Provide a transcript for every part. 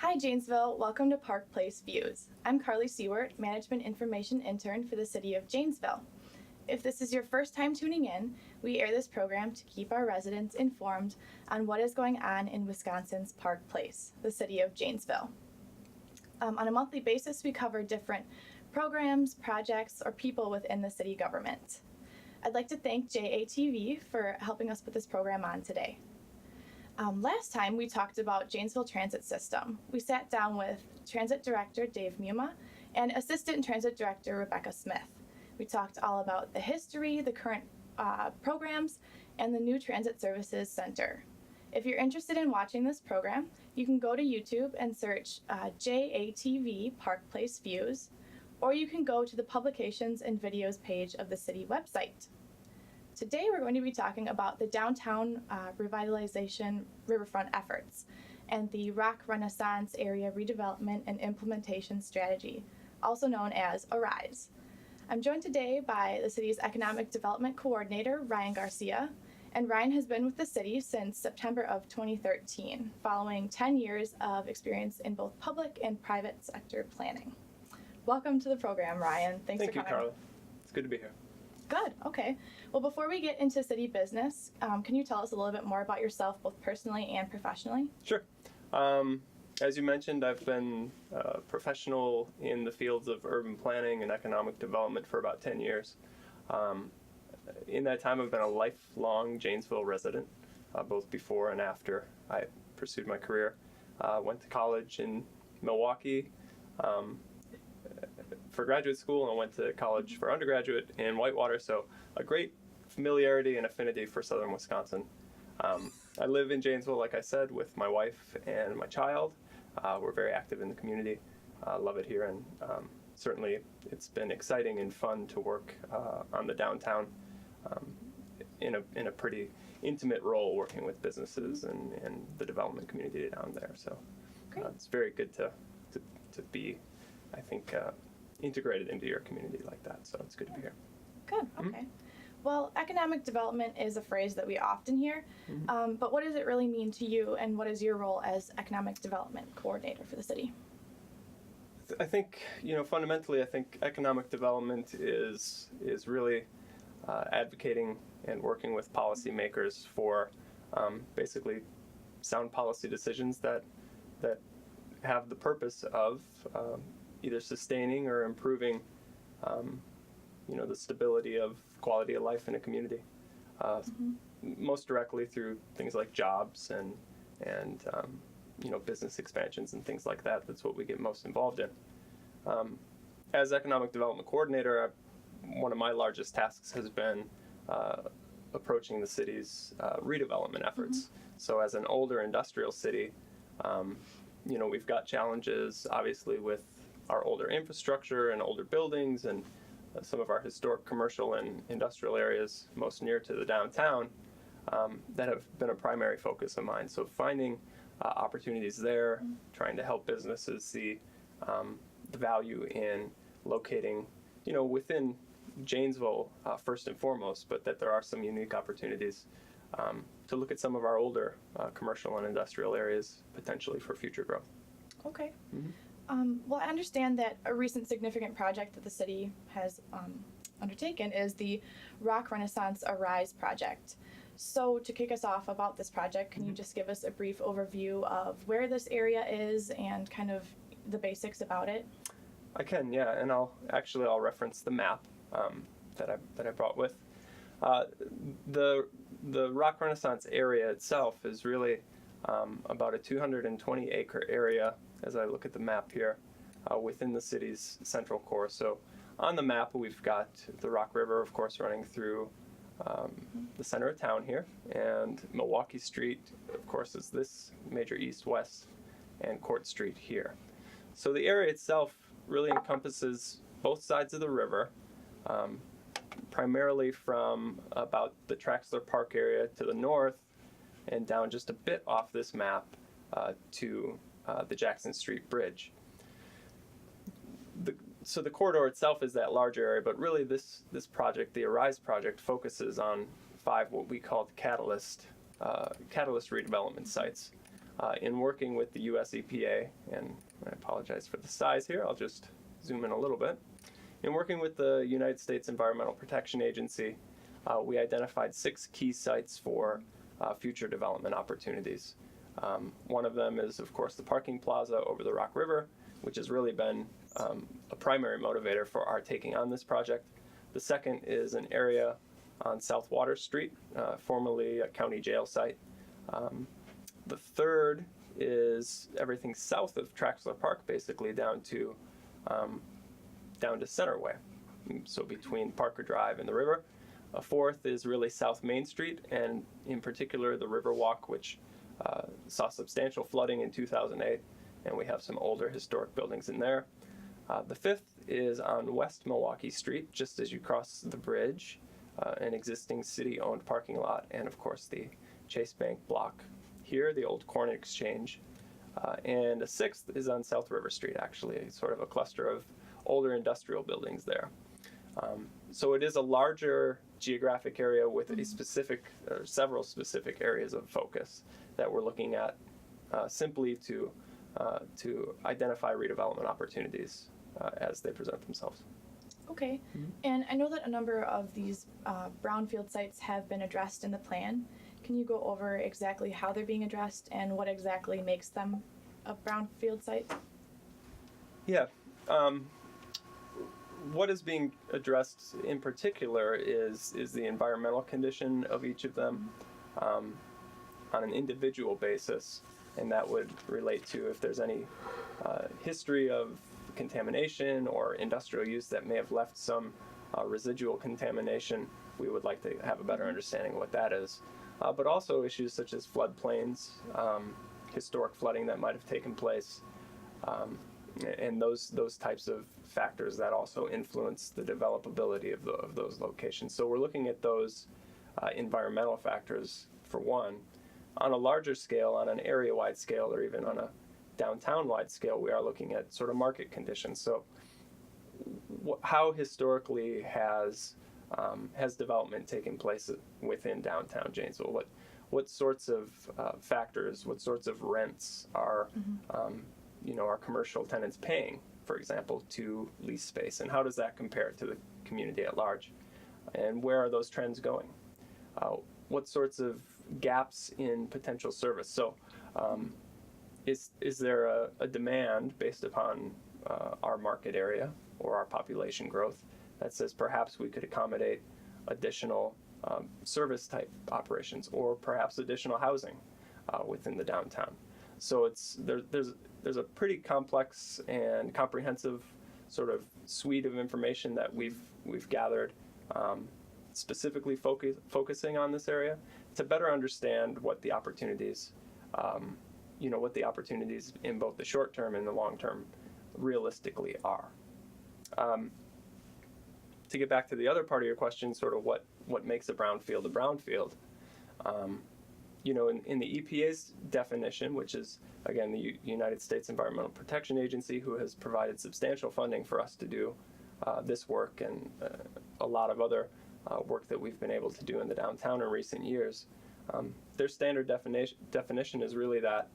Hi Janesville, welcome to Park Place Views. I'm Carly Siewert, Management Information Intern for the City of Janesville. If this is your first time tuning in, we air this program to keep our residents informed on what is going on in Wisconsin's Park Place, the City of Janesville. On a monthly basis, we cover different programs, projects, or people within the city government. I'd like to thank JATV for helping us put this program on today. Last time we talked about Janesville Transit System. We sat down with Transit Director Dave Muma and Assistant Transit Director Rebecca Smith. We talked all about the history, the current programs, and the new Transit Services Center. If you're interested in watching this program, you can go to YouTube and search JATV Park Place Views, or you can go to the Publications and Videos page of the city website. Today we're going to be talking about the downtown revitalization riverfront efforts and the Rock Renaissance Area Redevelopment and Implementation Strategy, also known as ARISE. I'm joined today by the city's Economic Development Coordinator, Ryan Garcia, and Ryan has been with the city since September of 2013, following 10 years of experience in both public and private sector planning. Welcome to the program, Ryan. Thanks for coming. Thank you, Carly. It's good to be here. Good, okay. Well, before we get into city business, can you tell us a little bit more about yourself, both personally and professionally? Sure. As you mentioned, I've been a professional in the fields of urban planning and economic development for about 10 years. In that time, I've been a lifelong Janesville resident, both before and after I pursued my career. Went to college in Milwaukee for graduate school, and went to college for undergraduate in Whitewater, so a great familiarity and affinity for southern Wisconsin. I live in Janesville, like I said, with my wife and my child. We're very active in the community. Love it here, and certainly it's been exciting and fun to work on the downtown in a pretty intimate role, working with businesses and the development community down there. So it's very good to be, I think, integrated into your community like that. So it's good to be here. Good, okay. Well, economic development is a phrase that we often hear, but what does it really mean to you, and what is your role as economic development coordinator for the city? I think, fundamentally, I think economic development is really advocating and working with policymakers for basically sound policy decisions that have the purpose of either sustaining or improving the stability of quality of life in a community, most directly through things like jobs and business expansions and things like that. That's what we get most involved in. As economic development coordinator, one of my largest tasks has been approaching the city's redevelopment efforts. So as an older industrial city, we've got challenges obviously with our older infrastructure and older buildings and some of our historic commercial and industrial areas most near to the downtown that have been a primary focus of mine. So finding opportunities there, trying to help businesses see the value in locating, within Janesville first and foremost, but that there are some unique opportunities to look at some of our older commercial and industrial areas potentially for future growth. Okay. Well, I understand that a recent significant project that the city has undertaken is the Rock Renaissance ARISE project. So to kick us off about this project, can you just give us a brief overview of where this area is and kind of the basics about it? I can, yeah, and I'll reference the map that I brought with. The Rock Renaissance area itself is really about a 220 acre area, as I look at the map here, within the city's central core. So on the map, we've got the Rock River, of course, running through the center of town here, and Milwaukee Street, of course, is this major east-west, and Court Street here. So the area itself really encompasses both sides of the river, primarily from about the Traxler Park area to the north and down just a bit off this map to the Jackson Street Bridge. So the corridor itself is that large area, but really this project, the ARISE project, focuses on 5 what we call catalyst redevelopment sites. in working with the US EPA, and I apologize for the size here, I'll just zoom in a little bit. In working with the United States Environmental Protection Agency, we identified 6 key sites for future development opportunities. One of them is, of course, the parking plaza over the Rock River, which has really been a primary motivator for our taking on this project. The second is an area on South Water Street, formerly a county jail site. The third is everything south of Traxler Park, basically down to Centerway, so between Parker Drive and the river. A fourth is really South Main Street, and in particular the Riverwalk, which saw substantial flooding in 2008, and we have some older historic buildings in there. The fifth is on West Milwaukee Street, just as you cross the bridge, an existing city-owned parking lot, and of course the Chase Bank block here, the old Corn Exchange. And a sixth is on South River Street, actually, sort of a cluster of older industrial buildings there. So it is a larger geographic area with a specific, several specific areas of focus that we're looking at simply to identify redevelopment opportunities as they present themselves. Okay, and I know that a number of these brownfield sites have been addressed in the plan. Can you go over exactly how they're being addressed and what exactly makes them a brownfield site? Yeah. What is being addressed in particular is the environmental condition of each of them on an individual basis, and that would relate to if there's any history of contamination or industrial use that may have left some residual contamination. We would like to have a better understanding of what that is. But also issues such as floodplains, historic flooding that might have taken place, and those types of factors that also influence the developability of those locations. So we're looking at those environmental factors for one. On a larger scale, on an area-wide scale, or even on a downtown-wide scale, we are looking at sort of market conditions. So how historically has development taken place within downtown Janesville? What sorts of factors, what sorts of rents are our commercial tenants paying, for example, to lease space, and how does that compare to the community at large? And where are those trends going? What sorts of gaps in potential service? So is there a demand based upon our market area or our population growth that says perhaps we could accommodate additional service type operations or perhaps additional housing within the downtown? So there's a pretty complex and comprehensive sort of suite of information that we've gathered specifically focusing on this area to better understand what the opportunities in both the short term and the long term realistically are. To get back to the other part of your question, sort of what makes a brownfield a brownfield, in the EPA's definition, which is, again, the United States Environmental Protection Agency, who has provided substantial funding for us to do this work and a lot of other work that we've been able to do in the downtown in recent years, their standard definition is really that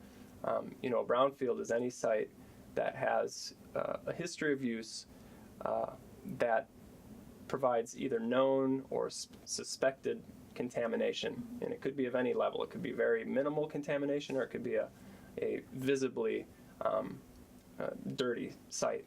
a brownfield is any site that has a history of use that provides either known or suspected contamination, and it could be of any level. It could be very minimal contamination, or it could be a visibly dirty site,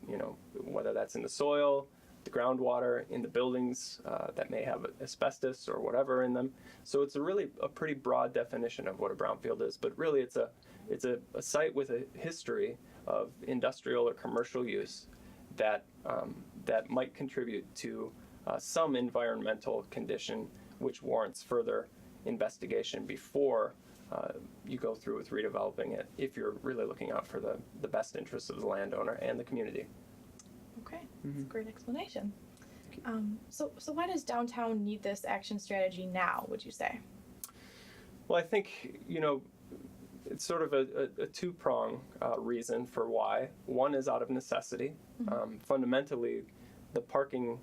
whether that's in the soil, the groundwater, in the buildings that may have asbestos or whatever in them. So it's a pretty broad definition of what a brownfield is, but really it's a site with a history of industrial or commercial use that might contribute to some environmental condition which warrants further investigation before you go through with redeveloping it, if you're really looking out for the best interests of the landowner and the community. Okay, that's a great explanation. So why does downtown need this action strategy now, would you say? Well, I think, it's sort of a two-prong reason for why. One is out of necessity. Fundamentally, the parking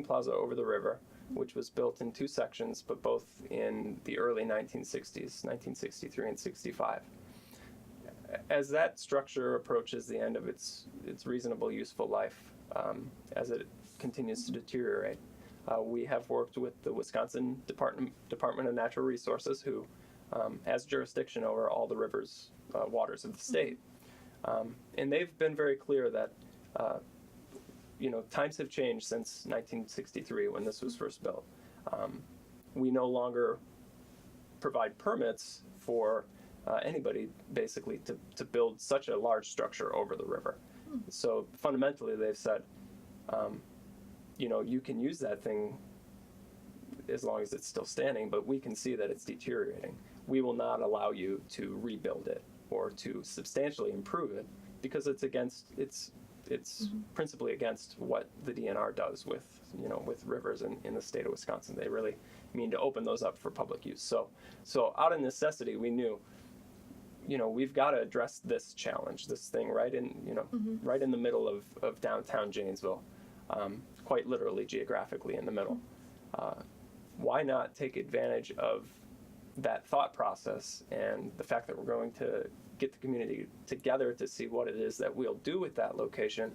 plaza over the river, which was built in two sections, but both in the early 1960s, 1963 and 65, as that structure approaches the end of its reasonable useful life, as it continues to deteriorate, we have worked with the Wisconsin Department of Natural Resources, who has jurisdiction over all the rivers, waters of the state. And they've been very clear that, times have changed since 1963 when this was first built. We no longer provide permits for anybody basically to build such a large structure over the river. So fundamentally they've said, you can use that thing as long as it's still standing, but we can see that it's deteriorating. We will not allow you to rebuild it or to substantially improve it, because it's principally against what the DNR does with rivers in the state of Wisconsin. They really mean to open those up for public use. So out of necessity, we knew, we've got to address this challenge, this thing right in the middle of downtown Janesville, quite literally geographically in the middle. Why not take advantage of that thought process and the fact that we're going to get the community together to see what it is that we'll do with that location,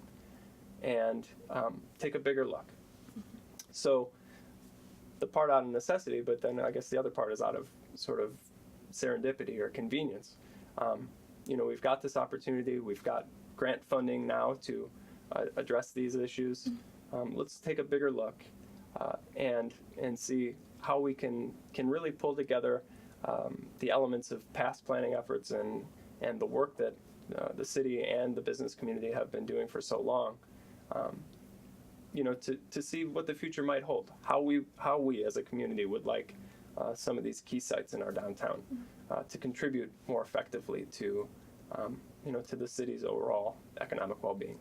and take a bigger look. So the part out of necessity, but then I guess the other part is out of sort of serendipity or convenience. We've got this opportunity, we've got grant funding now to address these issues. Let's take a bigger look and see how we can really pull together the elements of past planning efforts and the work that the city and the business community have been doing for so long, to see what the future might hold, how we as a community would like some of these key sites in our downtown to contribute more effectively to the city's overall economic well-being.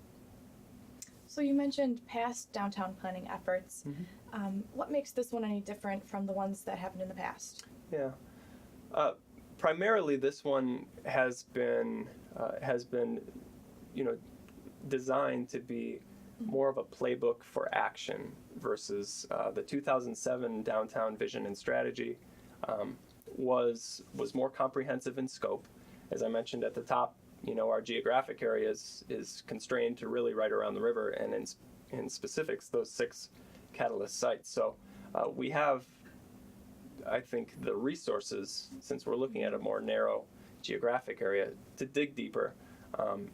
So you mentioned past downtown planning efforts. What makes this one any different from the ones that happened in the past? Yeah. Primarily, this one has been designed to be more of a playbook for action versus the 2007 downtown vision and strategy was more comprehensive in scope. As I mentioned at the top, our geographic area is constrained to really right around the river, and in specifics, those 6 catalyst sites. So we have, I think, the resources, since we're looking at a more narrow geographic area, to dig deeper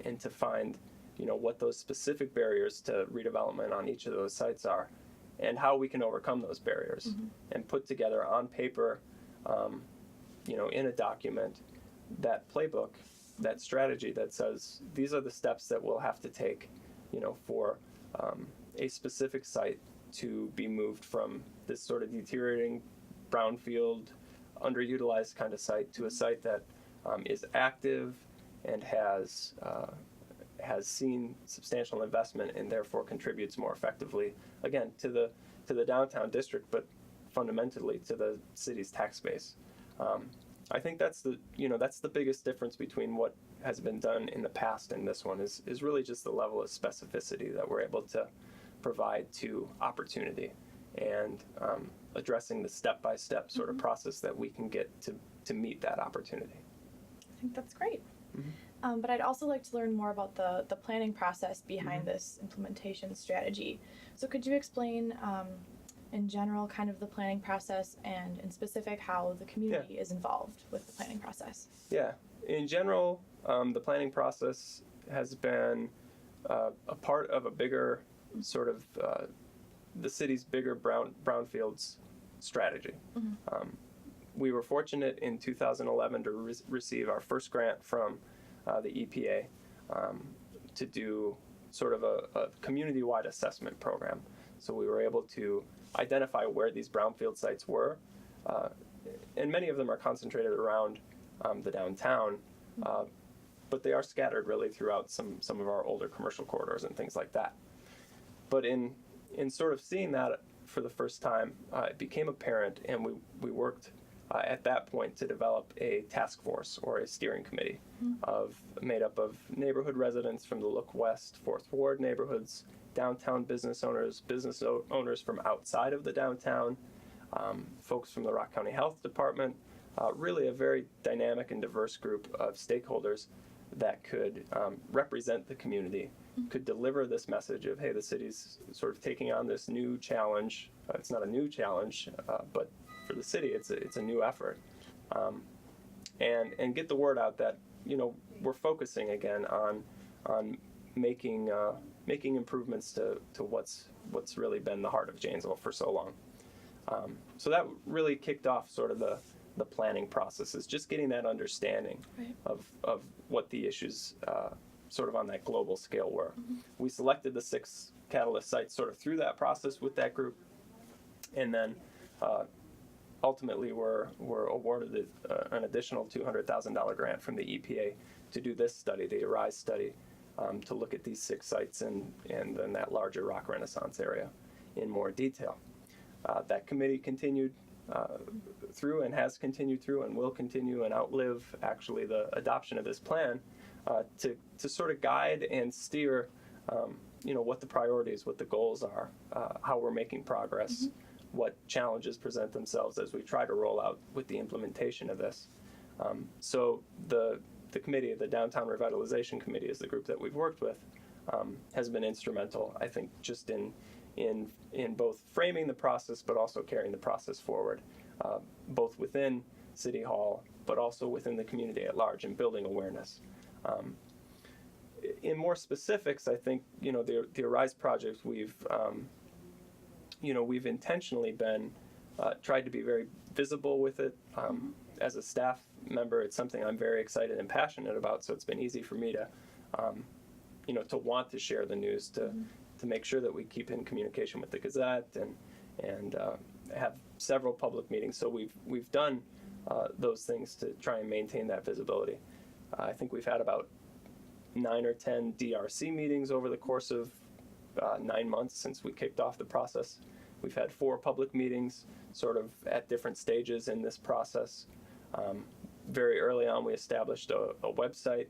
and to find, what those specific barriers to redevelopment on each of those sites are, and how we can overcome those barriers, and put together on paper, in a document, that playbook, that strategy that says these are the steps that we'll have to take, for a specific site to be moved from this sort of deteriorating brownfield, underutilized kind of site to a site that is active and has seen substantial investment and therefore contributes more effectively, again, to the downtown district, but fundamentally to the city's tax base. I think that's the biggest difference between what has been done in the past and this one is really just the level of specificity that we're able to provide to opportunity, and addressing the step-by-step sort of process that we can get to meet that opportunity. I think that's great. But I'd also like to learn more about the planning process behind this implementation strategy. So could you explain in general kind of the planning process, and in specific how the community is involved with the planning process? Yeah. In general, the planning process has been a part of a bigger sort of the city's bigger brownfields strategy. We were fortunate in 2011 to receive our first grant from the EPA to do sort of a community-wide assessment program. So we were able to identify where these brownfield sites were, and many of them are concentrated around the downtown, but they are scattered really throughout some of our older commercial corridors and things like that. But in sort of seeing that for the first time, it became apparent, and we worked at that point to develop a task force or a steering committee made up of neighborhood residents from the Look West, Fourth Ward neighborhoods, downtown business owners from outside of the downtown, folks from the Rock County Health Department, really a very dynamic and diverse group of stakeholders that could represent the community, could deliver this message of, hey, the city's sort of taking on this new challenge. It's not a new challenge, but for the city, it's a new effort, and get the word out that we're focusing again on making improvements to what's really been the heart of Janesville for so long. So that really kicked off sort of the planning process, is just getting that understanding Right. of what the issues sort of on that global scale were. We selected the 6 catalyst sites sort of through that process with that group, and then ultimately were awarded an additional $200,000 grant from the EPA to do this study, the ARISE study, to look at these 6 sites and then that larger Rock Renaissance area in more detail. That committee continued through and has continued through and will continue and outlive actually the adoption of this plan to sort of guide and steer what the priorities, what the goals are, how we're making progress, what challenges present themselves as we try to roll out with the implementation of this. So the committee, the Downtown Revitalization Committee, is the group that we've worked with, has been instrumental, I think, just in both framing the process but also carrying the process forward, both within City Hall but also within the community at large, and building awareness. In more specifics, I think the ARISE project, we've intentionally been tried to be very visible with it. As a staff member, it's something I'm very excited and passionate about, so it's been easy for me to to want to share the news, to make sure that we keep in communication with the Gazette and have several public meetings. So we've done those things to try and maintain that visibility. I think we've had about 9 or 10 DRC meetings over the course of 9 months since we kicked off the process. We've had 4 public meetings sort of at different stages in this process. Very early on, we established a website,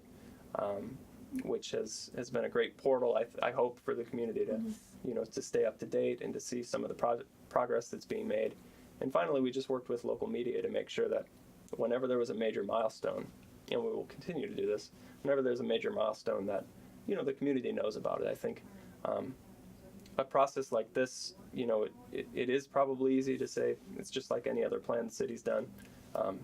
which has been a great portal, I hope, for the community to stay up to date and to see some of the progress that's being made. And finally, we just worked with local media to make sure that whenever there was a major milestone, and we will continue to do this, whenever there's a major milestone, that the community knows about it. I think a process like this, it is probably easy to say it's just like any other plan the city's done,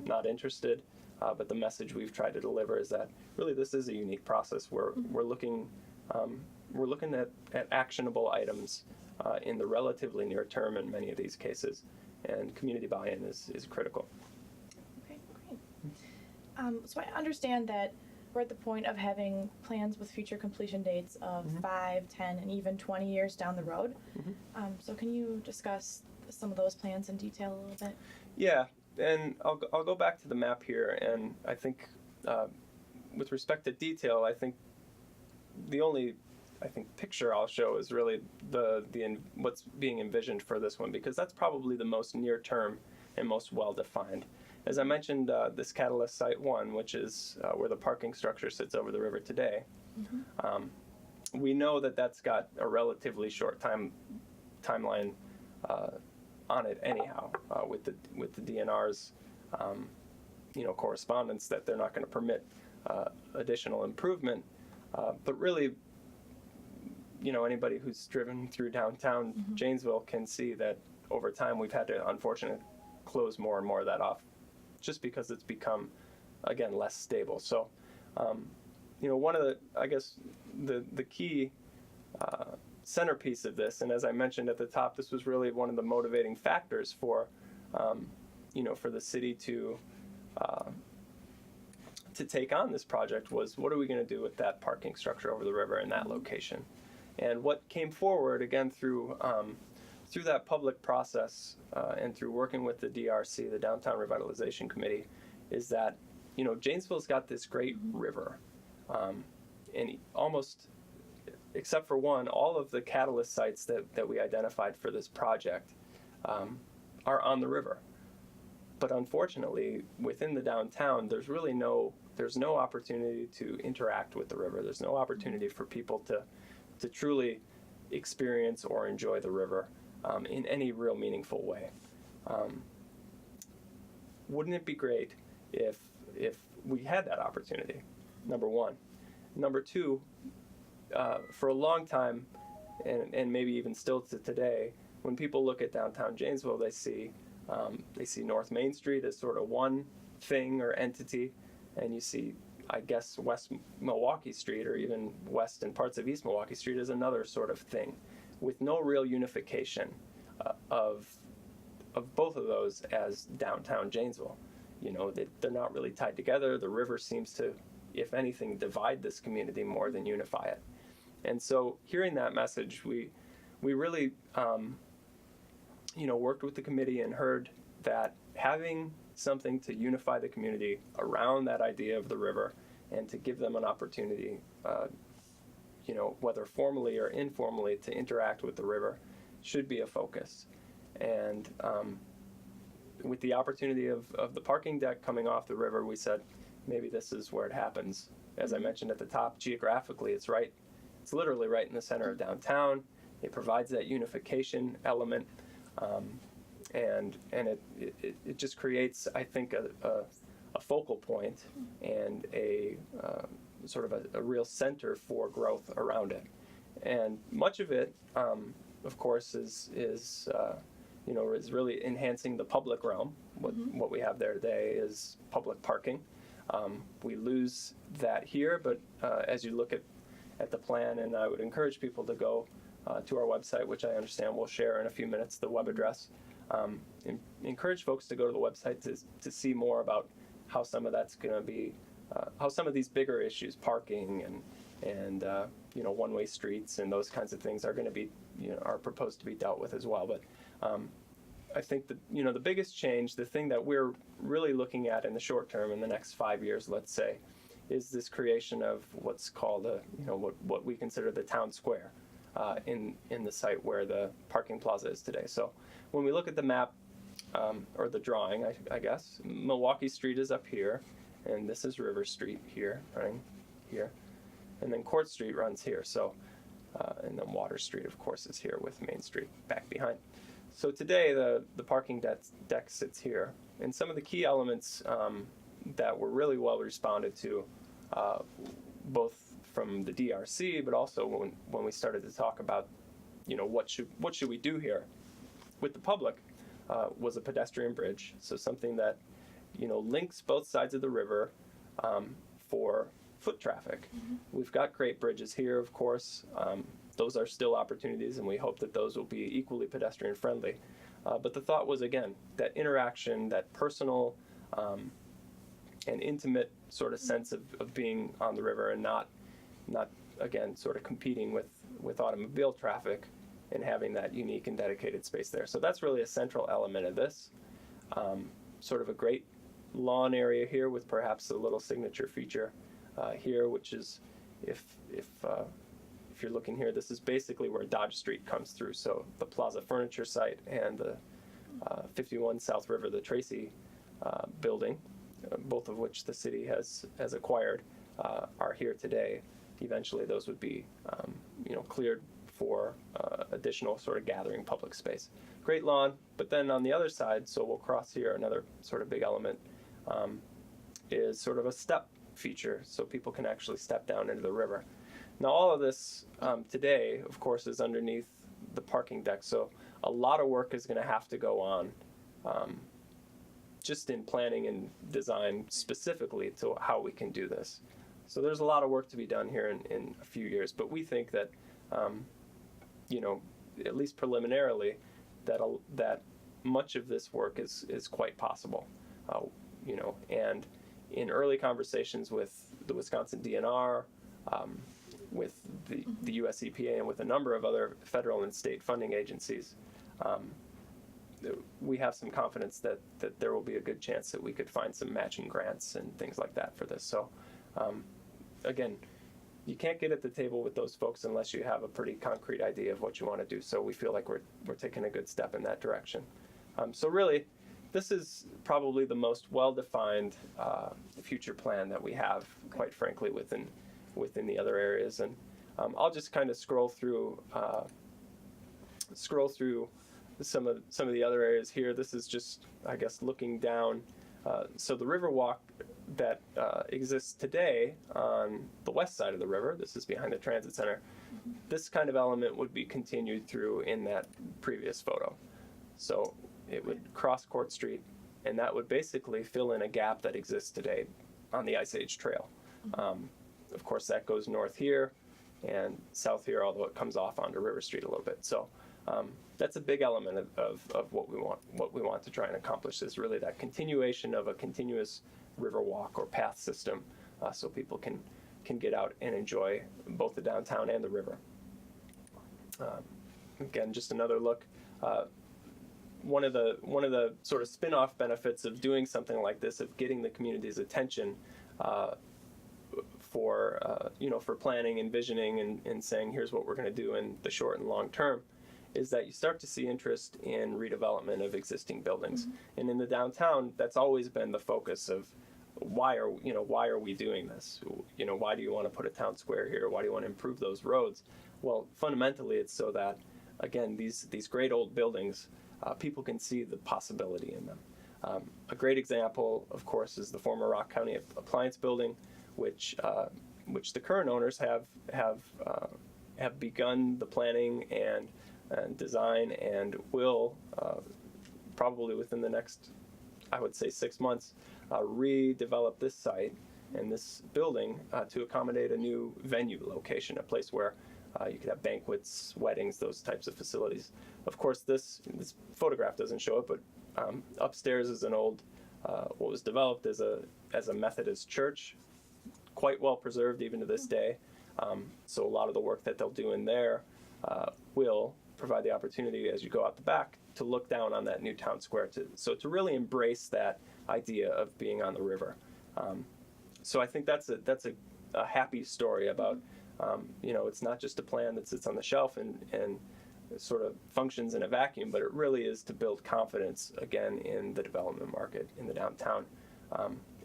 not interested. But the message we've tried to deliver is that really this is a unique process. We're looking at actionable items in the relatively near term in many of these cases, and community buy-in is critical. Okay, great. So I understand that we're at the point of having plans with future completion dates of 5, 10, and even 20 years down the road. So can you discuss some of those plans in detail a little bit? Yeah. And I'll go back to the map here, and I think with respect to detail, I think the only picture I'll show is really the what's being envisioned for this one, because that's probably the most near term and most well defined. As I mentioned, this Catalyst Site 1, which is where the parking structure sits over the river today, we know that that's got a relatively short timeline on it anyhow, with the DNR's correspondence that they're not going to permit additional improvement, but really anybody who's driven through downtown Janesville can see that over time we've had to unfortunately close more and more of that off, just because it's become again less stable. So one of the key centerpiece of this, and as I mentioned at the top, this was really one of the motivating factors for the city to take on this project, was what are we going to do with that parking structure over the river in that location. And what came forward again through that public process and through working with the DRC, the Downtown Revitalization Committee, is that Janesville's got this great river, and almost except for one, all of the catalyst sites that we identified for this project are on the river. But unfortunately, within the downtown, there's no opportunity to interact with the river. There's no opportunity for people to truly experience or enjoy the river in any real meaningful way. Wouldn't it be great if we had that opportunity, number one? Number two, for a long time, and maybe even still to today, when people look at downtown Janesville, they see North Main Street as sort of one thing or entity, and you see, I guess, West Milwaukee Street or even West and parts of East Milwaukee Street as another sort of thing, with no real unification of both of those as downtown Janesville. You know, they're not really tied together. The river seems to, if anything, divide this community more than unify it. And so hearing that message, we really, worked with the committee and heard that having something to unify the community around that idea of the river and to give them an opportunity, whether formally or informally, to interact with the river should be a focus. And with the opportunity of the parking deck coming off the river, we said, maybe this is where it happens. As I mentioned at the top, geographically, it's literally right in the center of downtown. It provides that unification element, and it just creates, I think, a focal point and a sort of a real center for growth around it. And much of it, of course, is really enhancing the public realm. What we have there today is public parking. We lose that here, but as you look at the plan, and I would encourage people to go to our website, which I understand we'll share in a few minutes, the web address. Encourage folks to go to the website to see more about how some of that's going to be, how some of these bigger issues, parking and one-way streets and those kinds of things are going to be, are proposed to be dealt with as well. But I think that, the biggest change, the thing that we're really looking at in the short term, in the next 5 years, let's say, is this creation of what's called what we consider the town square in the site where the parking plaza is today. So when we look at the map, or the drawing, I guess, Milwaukee Street is up here, and this is River Street here, running here, and then Court Street runs here. So, and then Water Street, of course, is here with Main Street back behind. So today the parking deck sits here, and some of the key elements that were really well responded to, both from the DRC, but also when we started to talk about, what should we do here with the public, was a pedestrian bridge. So something that, links both sides of the river for foot traffic. We've got great bridges here, of course. Those are still opportunities, and we hope that those will be equally pedestrian friendly. But the thought was, again, that interaction, that personal and intimate sort of sense of being on the river, and not again sort of competing with automobile traffic, and having that unique and dedicated space there. So that's really a central element of this. Sort of a great lawn area here with perhaps a little signature feature here, which is if you're looking here, this is basically where Dodge Street comes through. So the Plaza Furniture site and the 51 South River, the Tracy building, both of which the city has acquired, are here today. Eventually those would be cleared for additional sort of gathering public space. Great lawn, but then on the other side, so we'll cross here, another sort of big element is sort of a step feature, so people can actually step down into the river. Now all of this today, of course, is underneath the parking deck, so a lot of work is going to have to go on just in planning and design specifically to how we can do this. So there's a lot of work to be done here in a few years, but we think that at least preliminarily, that much of this work is quite possible, and in early conversations with the Wisconsin DNR, with the US EPA, and with a number of other federal and state funding agencies, we have some confidence that there will be a good chance that we could find some matching grants and things like that for this. So again, you can't get at the table with those folks unless you have a pretty concrete idea of what you want to do. So we feel like we're taking a good step in that direction. So really, this is probably the most well-defined future plan that we have, quite frankly, within the other areas. And I'll just kind of scroll through some of the other areas here. This is just, I guess, looking down So the Riverwalk that exists today on the west side of the river, this is behind the transit center, this kind of element would be continued through in that previous photo. So it would cross Court Street, and that would basically fill in a gap that exists today on the Ice Age Trail. Of course, that goes north here and south here, although it comes off onto River Street a little bit. So that's a big element of what we want to try and accomplish, is really that continuation of a continuous river walk or path system, so people can get out and enjoy both the downtown and the river. Again, just another look. One of the sort of spin-off benefits of doing something like this, of getting the community's attention for planning and visioning and saying, here's what we're going to do in the short and long term, is that you start to see interest in redevelopment of existing buildings. And in the downtown, that's always been the focus of why are we doing this? Why do you want to put a town square here? Why do you want to improve those roads? Well, fundamentally, it's so that, again, these great old buildings, people can see the possibility in them. A great example, of course, is the former Rock County Appliance Building, which the current owners have begun the planning and design, and will probably within the next, I would say, 6 months, redevelop this site and this building to accommodate a new venue location, a place where you could have banquets, weddings, those types of facilities. Of course, this photograph doesn't show it, but upstairs is an old, what was developed as a Methodist church, quite well preserved even to this day. So a lot of the work that they'll do in there will provide the opportunity, as you go out the back, to look down on that new town square, to really embrace that idea of being on the river. So I think that's a happy story about, it's not just a plan that sits on the shelf and sort of functions in a vacuum, but it really is to build confidence again in the development market in the downtown.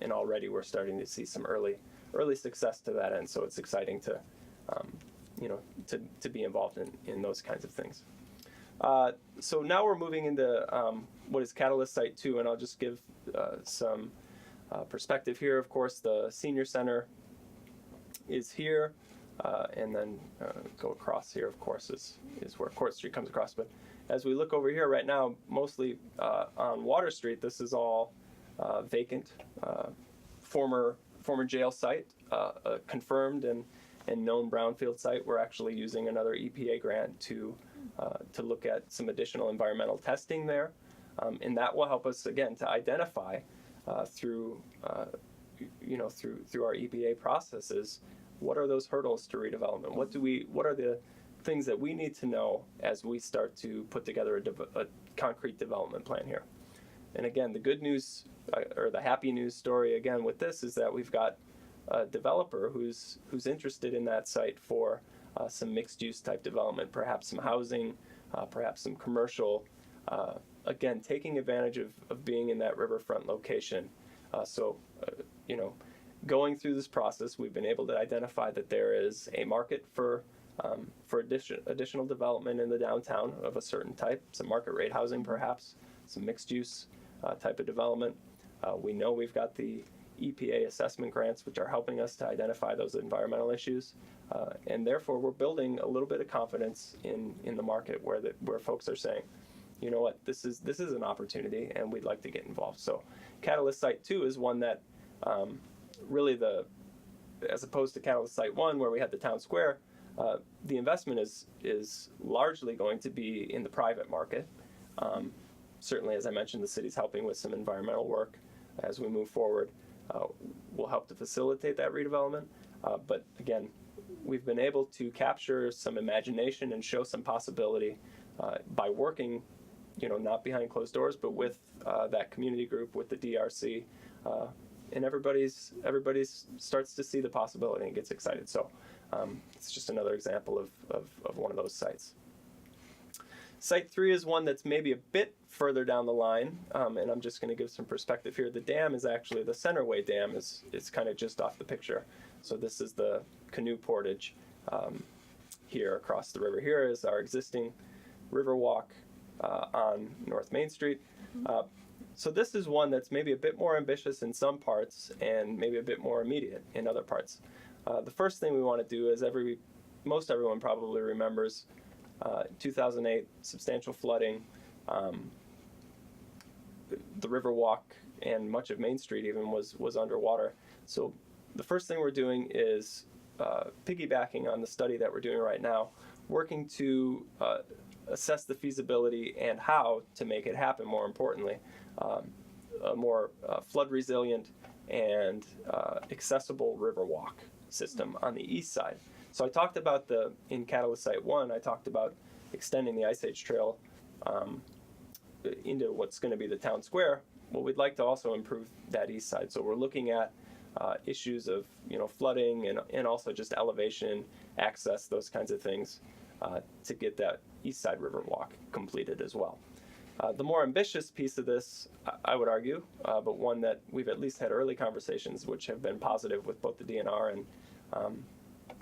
And already we're starting to see some early success to that end. So it's exciting to be involved in those kinds of things. So now we're moving into what is Catalyst Site 2, and I'll just give some perspective here. Of course, the Senior Center is here, and then go across here, of course, is where Court Street comes across. But as we look over here right now, mostly on Water Street, this is all vacant, former jail site, confirmed and known brownfield site. We're actually using another EPA grant to look at some additional environmental testing there, and that will help us again to identify through our EPA processes, what are those hurdles to redevelopment? What are the things that we need to know as we start to put together a concrete development plan here? And again, the good news, or the happy news story again with this, is that we've got a developer who's interested in that site for some mixed-use type development, perhaps some housing, perhaps some commercial. Again, taking advantage of being in that riverfront location. Going through this process, we've been able to identify that there is a market for additional development in the downtown of a certain type, some market rate housing perhaps, some mixed-use type of development. We know we've got the EPA assessment grants, which are helping us to identify those environmental issues, and therefore we're building a little bit of confidence in the market where folks are saying, you know what, this is an opportunity, and we'd like to get involved. So Catalyst Site 2 is one that really as opposed to Catalyst Site 1, where we had the town square, the investment is largely going to be in the private market. Certainly, as I mentioned, the city's helping with some environmental work as we move forward. Will help to facilitate that redevelopment. But again, we've been able to capture some imagination and show some possibility by working, not behind closed doors, but with that community group, with the DRC, and everybody starts to see the possibility and gets excited. So it's just another example of one of those sites. Site 3 is one that's maybe a bit further down the line, and I'm just going to give some perspective here. The dam is actually, the Centerway Dam is kind of just off the picture. So this is the canoe portage here across the river. Here is our existing river walk on North Main Street. So this is one that's maybe a bit more ambitious in some parts and maybe a bit more immediate in other parts. The first thing we want to do is most everyone probably remembers 2008 substantial flooding, the Riverwalk and much of Main Street even was underwater. So the first thing we're doing is piggybacking on the study that we're doing right now, working to assess the feasibility and how to make it happen, more importantly. A more flood resilient and accessible Riverwalk system on the east side. So I talked about in Catalyst Site 1, I talked about extending the Ice Age Trail into what's going to be the town square. Well, we'd like to also improve that east side. So we're looking at issues of flooding and also just elevation, access, those kinds of things to get that east side Riverwalk completed as well. The more ambitious piece of this, I would argue, but one that we've at least had early conversations which have been positive with both the DNR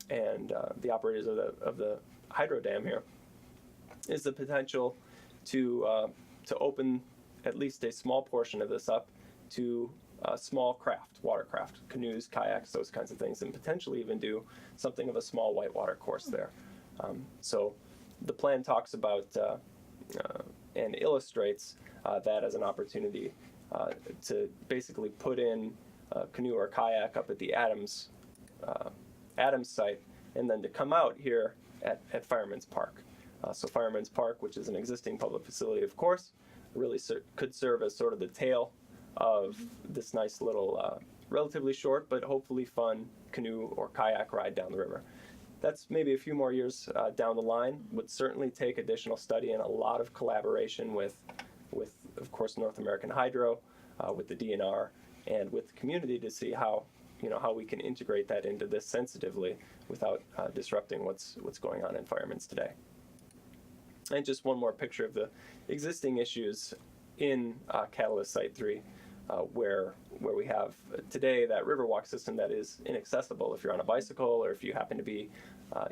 and the operators of the hydro dam here, is the potential to open at least a small portion of this up to small watercraft, canoes, kayaks, those kinds of things, and potentially even do something of a small whitewater course there. So the plan talks about and illustrates that as an opportunity to basically put in a canoe or kayak up at the Adams site, and then to come out here at Fireman's Park. So Fireman's Park, which is an existing public facility, of course, really could serve as sort of the tail of this nice little, relatively short but hopefully fun canoe or kayak ride down the river. That's maybe a few more years down the line. Would certainly take additional study and a lot of collaboration with of course, North American Hydro, with the DNR, and with the community to see how we can integrate that into this sensitively without disrupting what's going on in Fireman's today. And just one more picture of the existing issues in Catalyst Site 3, where we have today that Riverwalk system that is inaccessible if you're on a bicycle or if you happen to be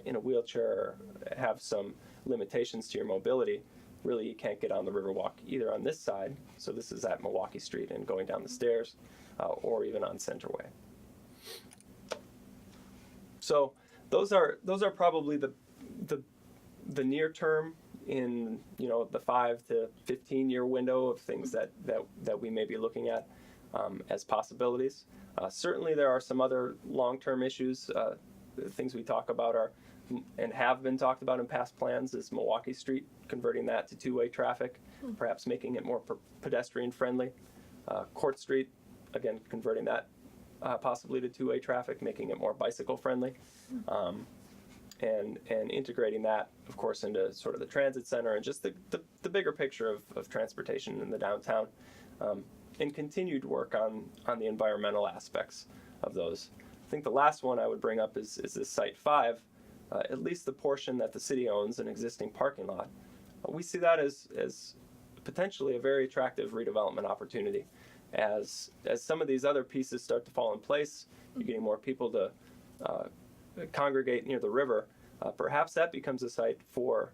in a wheelchair or have some limitations to your mobility. Really, you can't get on the Riverwalk either on this side, so this is at Milwaukee Street and going down the stairs, or even on Centerway. So those are probably the near term in the 5 to 15 year window of things that we may be looking at as possibilities. Certainly there are some other long-term issues. The things we talk about are and have been talked about in past plans is Milwaukee Street, converting that to two-way traffic, perhaps making it more pedestrian friendly. Court Street, again, converting that possibly to two-way traffic, making it more bicycle friendly. And integrating that, of course, into sort of the transit center and just the bigger picture of transportation in the downtown, and continued work on the environmental aspects of those. I think the last one I would bring up is this Site 5, at least the portion that the city owns, an existing parking lot. We see that as potentially a very attractive redevelopment opportunity. As some of these other pieces start to fall in place, you're getting more people to congregate near the river, perhaps that becomes a site for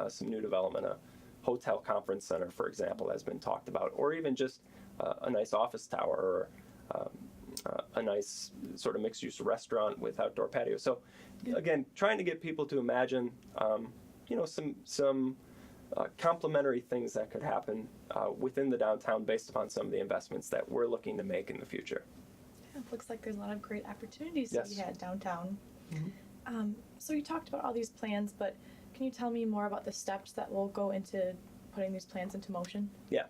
some new development. A hotel conference center, for example, has been talked about, or even just a nice office tower, or a nice sort of mixed-use restaurant with outdoor patio. So again, trying to get people to imagine some complementary things that could happen within the downtown based upon some of the investments that we're looking to make in the future. Yeah, it looks like there's a lot of great opportunities Yes. to be had downtown. Mm-hmm. So you talked about all these plans, but can you tell me more about the steps that will go into putting these plans into motion? Yeah.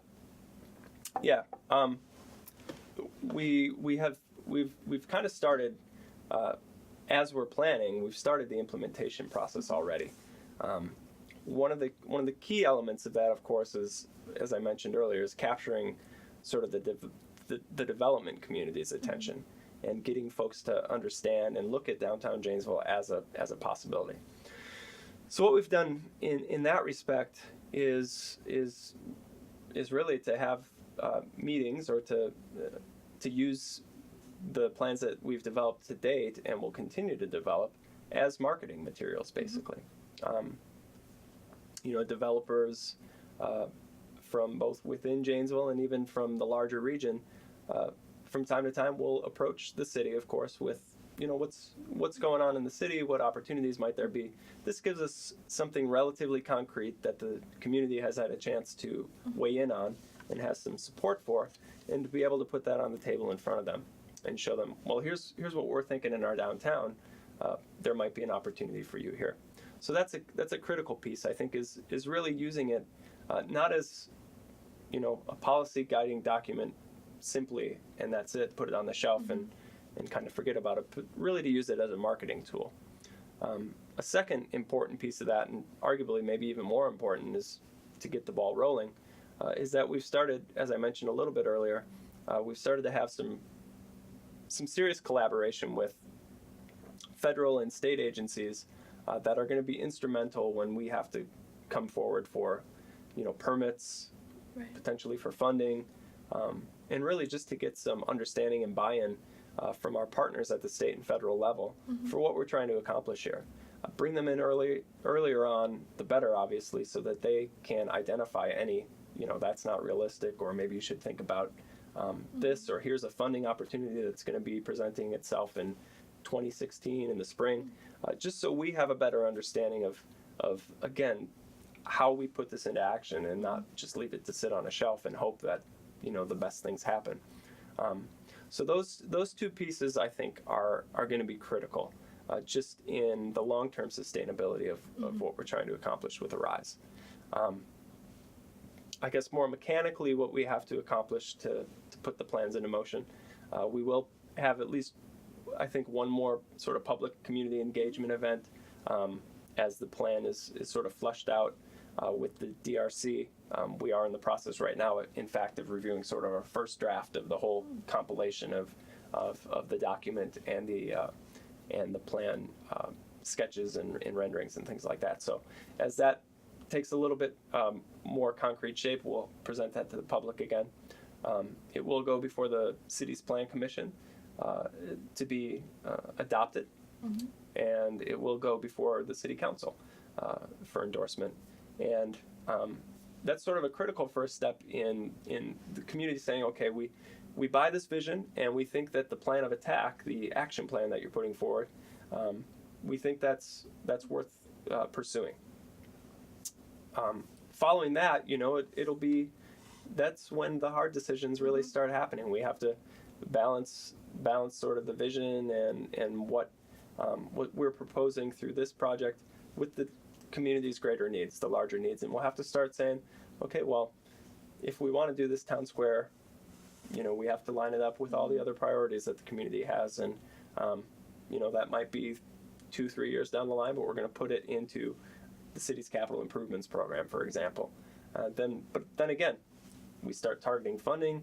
We've kind of started as we're planning. We've started the implementation process already. One of the key elements of that, of course, is, as I mentioned earlier, is capturing sort of the development community's attention and getting folks to understand and look at downtown Janesville as a possibility. So what we've done in that respect is really to have meetings, or to use the plans that we've developed to date and will continue to develop as marketing materials, basically. Developers, from both within Janesville and even from the larger region, from time to time we'll approach the city, of course, with what's going on in the city, what opportunities might there be. This gives us something relatively concrete that the community has had a chance to weigh in on and has some support for, and to be able to put that on the table in front of them and show them, well, here's what we're thinking in our downtown. There might be an opportunity for you here. So that's a critical piece, I think, is really using it not as a policy guiding document simply, and that's it, put it on the shelf and kind of forget about it, but really to use it as a marketing tool. A second important piece of that, and arguably maybe even more important, is to get the ball rolling, is that we've started, as I mentioned a little bit earlier, we've started to have some serious collaboration with federal and state agencies that are going to be instrumental when we have to come forward for, permits, Right. potentially for funding, and really just to get some understanding and buy-in from our partners at the state and federal level for what we're trying to accomplish here. Bring them in earlier on, the better, obviously, so that they can identify any, that's not realistic, or maybe you should think about this, or here's a funding opportunity that's going to be presenting itself in 2016 in the spring, just so we have a better understanding of again, how we put this into action and not just leave it to sit on a shelf and hope that, the best things happen. So those two pieces, I think, are going to be critical, just in the long-term sustainability of what we're trying to accomplish with Arise. I guess more mechanically, what we have to accomplish to put the plans into motion, we will have at least, I think, one more sort of public community engagement event as the plan is sort of fleshed out with the DRC. We are in the process right now, in fact, of reviewing sort of our first draft of the whole compilation of the document and the plan sketches and renderings and things like that. So as that takes a little bit more concrete shape, we'll present that to the public again. It will go before the city's plan commission to be adopted, and it will go before the city council for endorsement. And that's sort of a critical first step in the community saying, okay, we buy this vision, and we think that the plan of attack, the action plan that you're putting forward, we think that's worth pursuing. Following that, it'll be, that's when the hard decisions really start happening. We have to balance sort of the vision and what we're proposing through this project with the community's greater needs, the larger needs. And we'll have to start saying, okay, well, if we want to do this town square, we have to line it up with all the other priorities that the community has. And, that might be 2-3 years down the line, but we're going to put it into the city's capital improvements program, for example. But then again, we start targeting funding,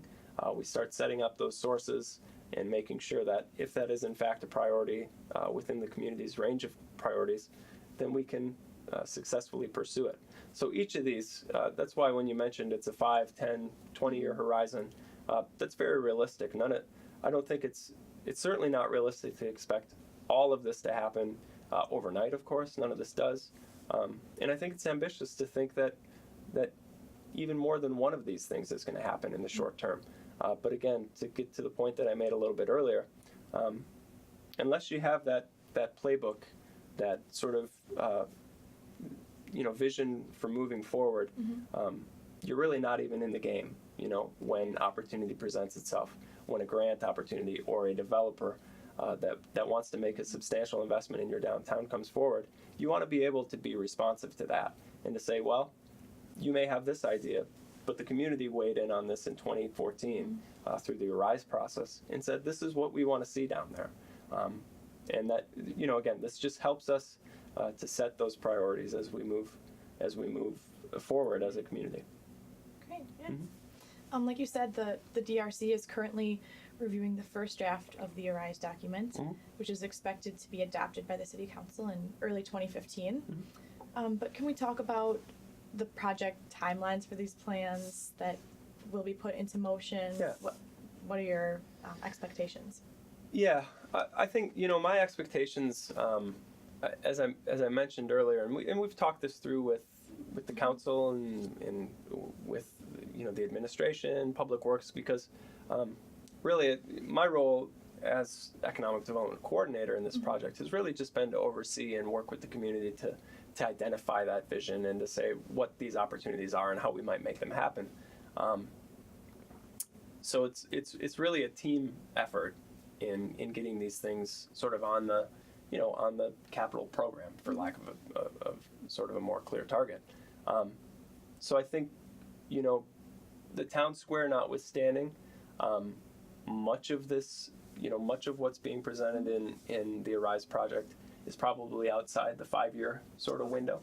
we start setting up those sources and making sure that if that is in fact a priority within the community's range of priorities, then we can successfully pursue it. So each of these, that's why when you mentioned it's a 5, 10, 20-year horizon, that's very realistic. I don't think it's certainly not realistic to expect all of this to happen overnight, of course. None of this does. And I think it's ambitious to think that even more than one of these things is going to happen in the short term. But again, to get to the point that I made a little bit earlier, unless you have that playbook, that sort of vision for moving forward, you're really not even in the game. When opportunity presents itself, when a grant opportunity or a developer that wants to make a substantial investment in your downtown comes forward, you want to be able to be responsive to that and to say, well, you may have this idea, but the community weighed in on this in 2014 through the Arise process and said, this is what we want to see down there. And that, again, this just helps us to set those priorities as we move forward as a community. Great, yeah. Like you said, the DRC is currently reviewing the first draft of the Arise document, which is expected to be adopted by the City Council in early 2015. But can we talk about the project timelines for these plans that will be put into motion? Yeah. What are your expectations? Yeah, I think my expectations, as I mentioned earlier, and we've talked this through with the council and with the administration, public works, because really my role as economic development coordinator in this project has really just been to oversee and work with the community to identify that vision and to say what these opportunities are and how we might make them happen. So it's really a team effort in getting these things sort of on the capital program, for lack of sort of a more clear target. So I think, the town square notwithstanding, much of this, much of what's being presented in the Arise project is probably outside the 5-year sort of window.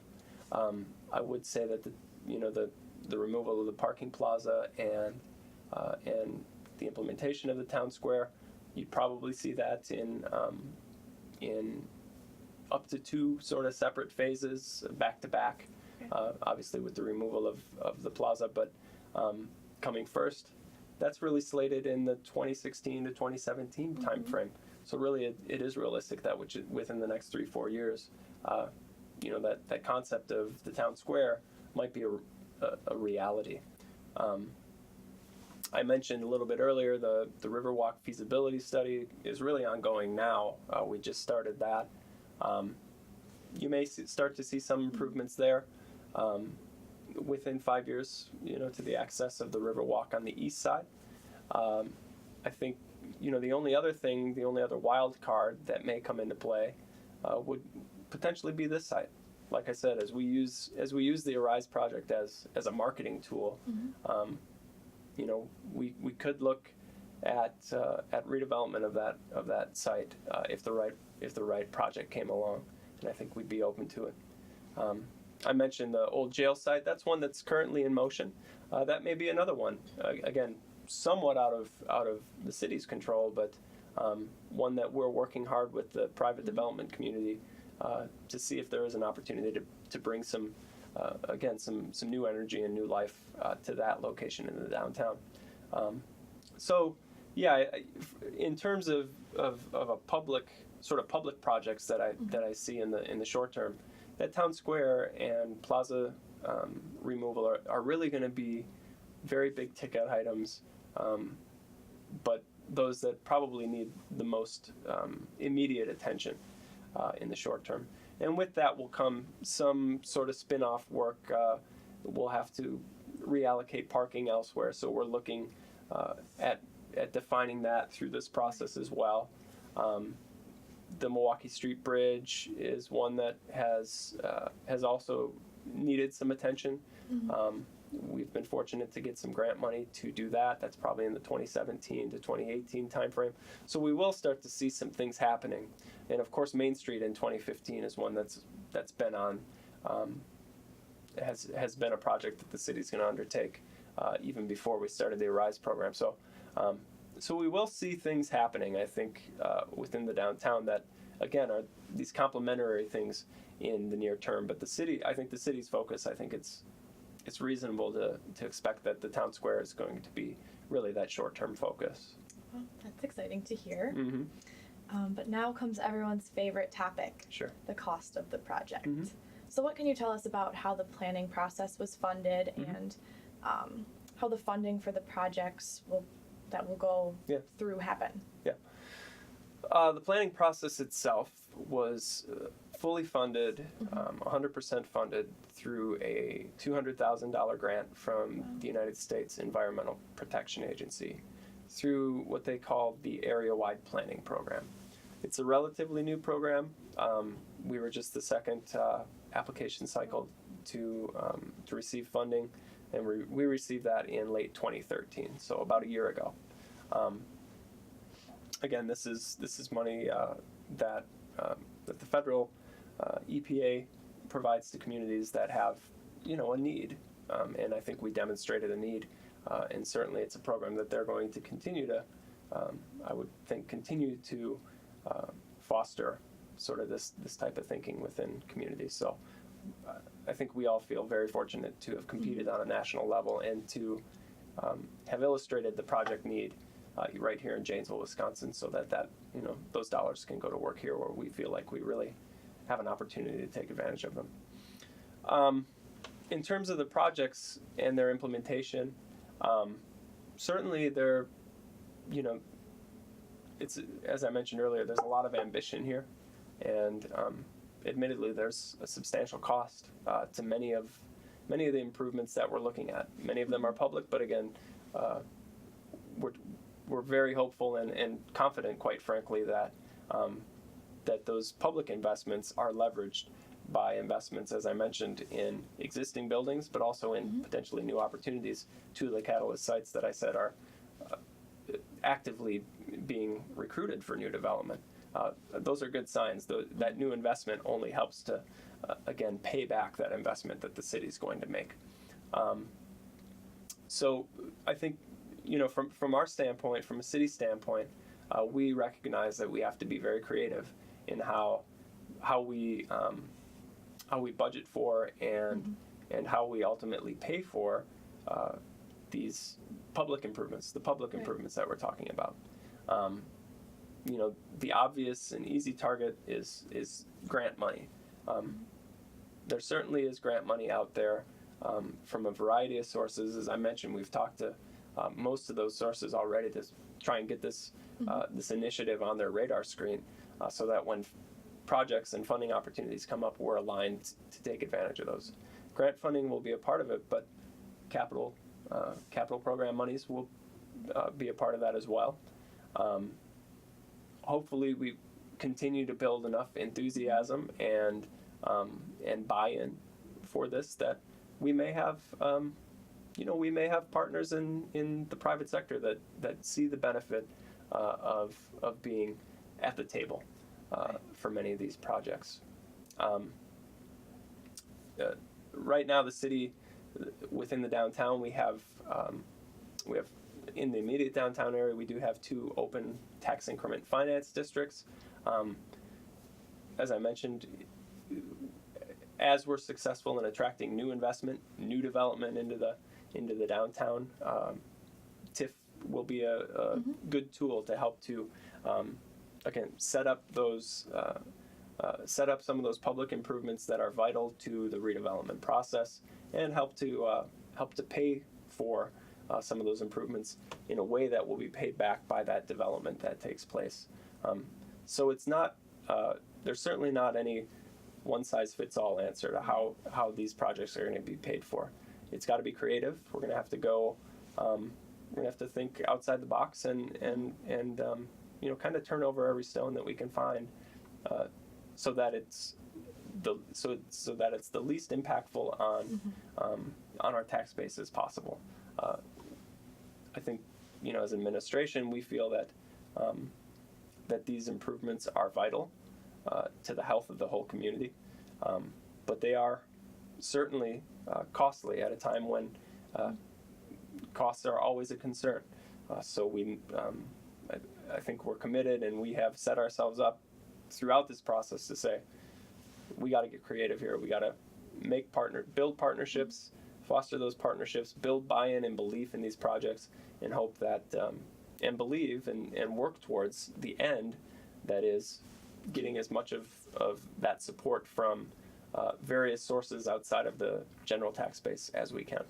I would say that the removal of the parking plaza and the implementation of the town square, you'd probably see that in up to 2 sort of separate phases, back to back. Obviously with the removal of the plaza, but coming first, that's really slated in the 2016 to 2017 timeframe. So really, it is realistic that within the next 3-4 years, that concept of the town square might be a reality. I mentioned a little bit earlier the Riverwalk feasibility study is really ongoing now. We just started that. You may start to see some improvements there within 5 years, to the access of the Riverwalk on the east side. I think, the only other wild card that may come into play would potentially be this site. Like I said, as we use the Arise project as a marketing tool, we could look at redevelopment of that site if the right project came along, and I think we'd be open to it. I mentioned the old jail site. That's one that's currently in motion. That may be another one. Again, somewhat out of the city's control, but one that we're working hard with the private development community to see if there is an opportunity to bring some new energy and new life to that location in the downtown. So yeah, in terms of a public projects that I see in the short term, that town square and plaza removal are really going to be very big ticket items, but those that probably need the most immediate attention in the short term. And with that will come some sort of spin-off work. We'll have to reallocate parking elsewhere, so we're looking at defining that through this process as well. The Milwaukee Street Bridge is one that has also needed some attention. We've been fortunate to get some grant money to do that. That's probably in the 2017 to 2018 timeframe. So we will start to see some things happening. And of course, Main Street in 2015 is one that's been on, has been a project that the city's going to undertake even before we started the Arise program. So we will see things happening, I think, within the downtown that, again, are these complementary things in the near term. But I think the city's focus, I think it's reasonable to expect that the town square is going to be really that short-term focus. Well, that's exciting to hear. Mm-hmm. But now comes everyone's favorite topic, Sure. The cost of the project. Mm-hmm. So what can you tell us about how the planning process was funded and how the funding for the projects that will go through happen? Yeah. The planning process itself was fully funded, 100% funded through a $200,000 grant from the United States Environmental Protection Agency through what they call the Area-Wide Planning Program. It's a relatively new program. We were just the second application cycle to receive funding, and we received that in late 2013, so about a year ago. Again, this is money that the federal EPA provides to communities that have a need, and I think we demonstrated a need, and certainly it's a program that they're going to continue to, I would think, continue to foster sort of this type of thinking within communities. So I think we all feel very fortunate to have competed on a national level and to have illustrated the project need right here in Janesville, Wisconsin, so that those dollars can go to work here where we feel like we really have an opportunity to take advantage of them. In terms of the projects and their implementation, Certainly there, it's, as I mentioned earlier, there's a lot of ambition here, and admittedly there's a substantial cost to many of the improvements that we're looking at. Many of them are public, but again, we're very hopeful and confident, quite frankly, that that those public investments are leveraged by investments, as I mentioned, in existing buildings, but also in potentially new opportunities. Two of the catalyst sites that I said are actively being recruited for new development. Those are good signs. That new investment only helps to, again, pay back that investment that the city's going to make. So I think, from our standpoint, from a city standpoint, we recognize that we have to be very creative in how we budget for and how we ultimately pay for these public improvements, improvements that we're talking about. The obvious and easy target is grant money. There certainly is grant money out there from a variety of sources. As I mentioned, we've talked to most of those sources already to try and get this this initiative on their radar screen, so that when projects and funding opportunities come up, we're aligned to take advantage of those. Grant funding will be a part of it, but capital program monies will be a part of that as well. Hopefully, we continue to build enough enthusiasm and buy-in for this that we may have partners in the private sector that see the benefit of being at the table for many of these projects. Right now, the city, within the downtown, we have in the immediate downtown area, we do have 2 open tax increment finance districts. As I mentioned, as we're successful in attracting new investment, new development into the downtown, TIF will be a good tool to help to again set up some of those public improvements that are vital to the redevelopment process, and help to pay for some of those improvements in a way that will be paid back by that development that takes place. So it's not there's certainly not any one-size-fits-all answer to how these projects are going to be paid for. It's got to be creative. We're going to have to go. We're going to have to think outside the box and kind of turn over every stone that we can find, so that it's the least impactful on our tax base as possible. I think, as administration, we feel that that these improvements are vital to the health of the whole community, but they are certainly costly at a time when costs are always a concern. So I think we're committed, and we have set ourselves up throughout this process to say, we got to get creative here. We got to build partnerships, foster those partnerships, build buy-in and belief in these projects, and hope that, and believe and work towards the end, that is getting as much of that support from various sources outside of the general tax base as we can.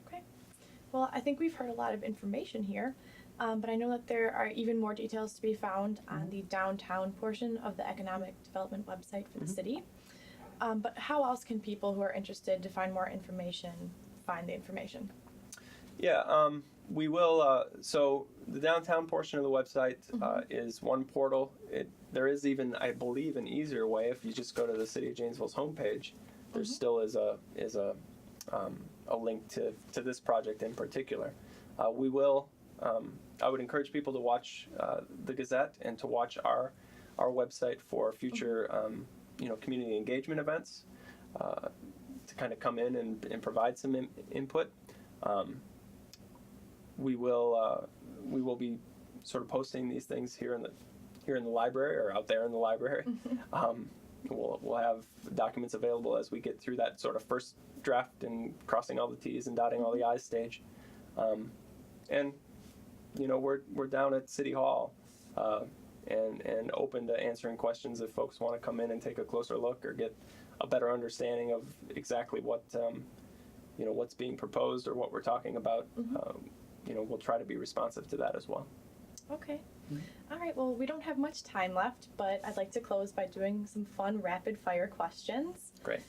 Okay. Well, I think we've heard a lot of information here, but I know that there are even more details to be found on the downtown portion of the economic development website for the city. But how else can people who are interested to find more information find the information? Yeah, we will. So the downtown portion of the website is one portal. There is even, I believe, an easier way. If you just go to the City of Janesville's homepage, there still is a link to this project in particular. We will. I would encourage people to watch the Gazette and to watch our website for future community engagement events, to kind of come in and provide some input. We will be sort of posting these things here in the library, or out there in the library. We'll have documents available as we get through that sort of first draft and crossing all the T's and dotting all the I's stage. And we're down at City Hall, and open to answering questions if folks want to come in and take a closer look or get a better understanding of exactly what what's being proposed or what we're talking about, we'll try to be responsive to that as well. Okay. All right, well, we don't have much time left, but I'd like to close by doing some fun rapid fire questions. Great.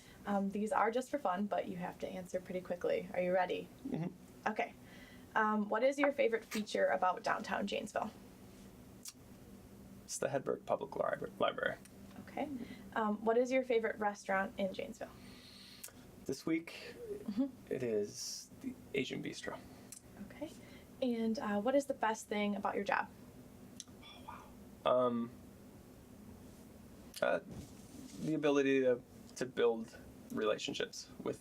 These are just for fun, but you have to answer pretty quickly. Are you ready? Mm-hmm. Okay. What is your favorite feature about downtown Janesville? It's the Hedberg Public Library. Okay. What is your favorite restaurant in Janesville? This week, it is the Asian Bistro. Okay. And what is the best thing about your job? The ability to build relationships with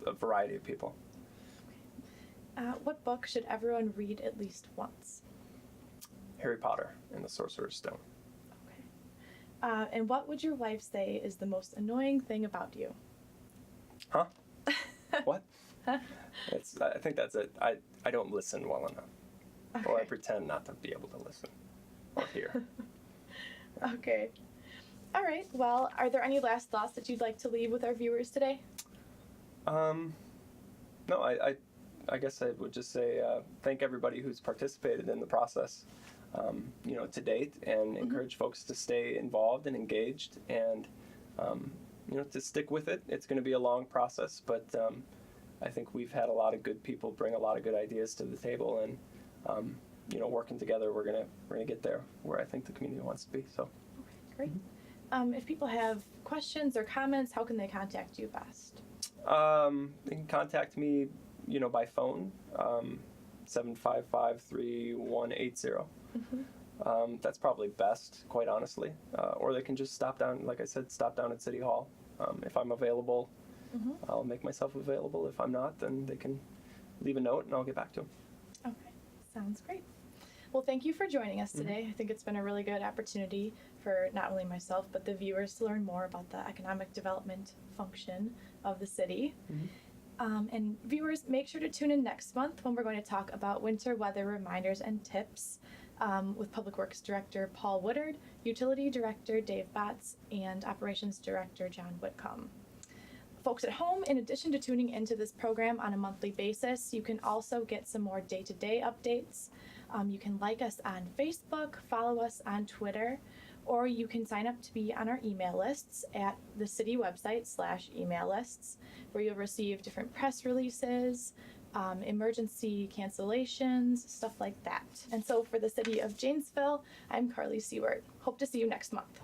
a variety of people. What book should everyone read at least once? Harry Potter and the Sorcerer's Stone. Okay. And what would your wife say is the most annoying thing about you? Huh? What? I think that's it. I don't listen well enough. Okay. Or I pretend not to be able to listen or hear. Okay. All right. Well, are there any last thoughts that you'd like to leave with our viewers today? No, I guess I would just say thank everybody who's participated in the process, to date, and encourage folks to stay involved and engaged, and to stick with it. It's going to be a long process, but I think we've had a lot of good people bring a lot of good ideas to the table, and working together, we're gonna get there where I think the community wants to be. So. Okay, great. If people have questions or comments, how can they contact you best? They can contact me, by phone, 755-3180. That's probably best, quite honestly. Or they can just stop down, like I said, at City Hall. If I'm available, I'll make myself available. If I'm not, then they can leave a note and I'll get back to them. Okay, sounds great. Well, thank you for joining us today. I think it's been a really good opportunity for not only myself, but the viewers to learn more about the economic development function of the city. And viewers, make sure to tune in next month when we're going to talk about winter weather reminders and tips with Public Works Director Paul Woodard, Utility Director Dave Batts, and Operations Director John Whitcomb. Folks at home, in addition to tuning into this program on a monthly basis, you can also get some more day-to-day updates. You can like us on Facebook, follow us on Twitter, or you can sign up to be on our email lists at the city website /email lists, where you'll receive different press releases, emergency cancellations, stuff like that. And so for the city of Janesville, I'm Carly Siewert. Hope to see you next month.